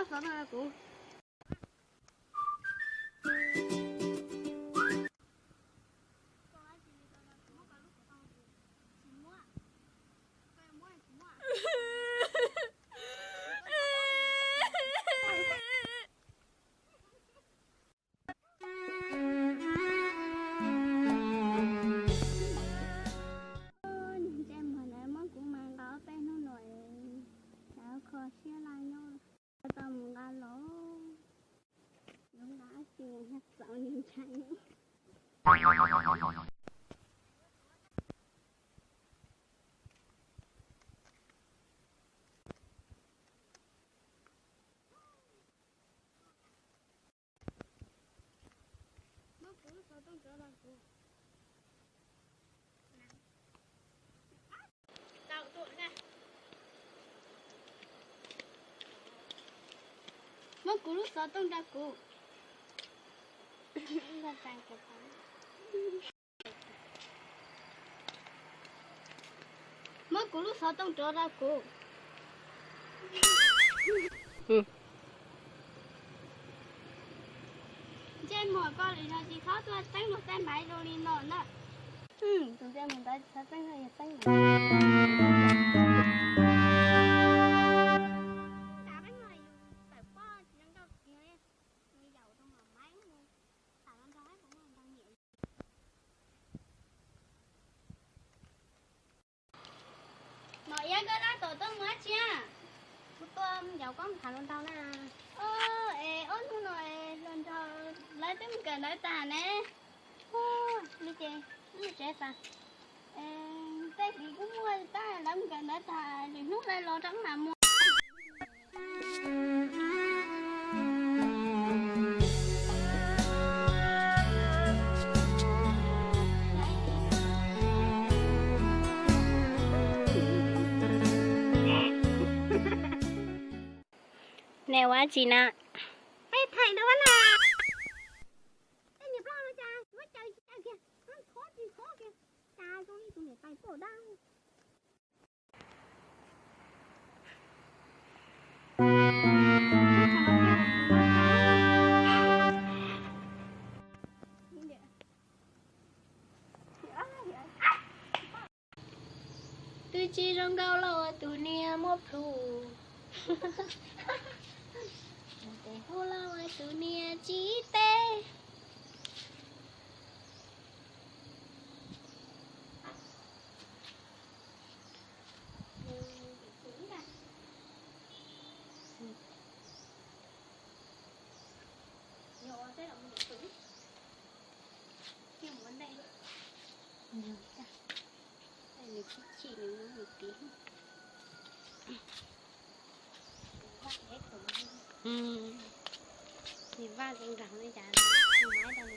sao đó cụ. Mất cú lúc đó tung ra cú. Là càng cái mất cú lúc đó tung trở ra cú. Trên mọi con thì nó chỉ khó tôi tránh một cái máy rồi đi nọ nữa. Tụi em mình đã tránh hơi tránh. Mọi người cái đó tổ tông mất chưa? Tôi giàu có thằng con tao nè. Ôn không nói lần sau lấy tấm cần lấy tà nè. Đi chơi ta. Cái gì cũng mua ta làm cần lấy tà thì lúc đây lo trắng là mua. Nè quá chị nè. Ê thầy đâu anh à? Ê nhập lo rồi cha, quá trời kìa, nó khó kìa. Cha tôi nhập tay cổ đau. Tôi chỉ trong cao lo tụi nia mốt phù. Hô lao ai tụi nia chí tê. Chị nó một tiếng. Thì va răng răng lên chả. Nói đâu.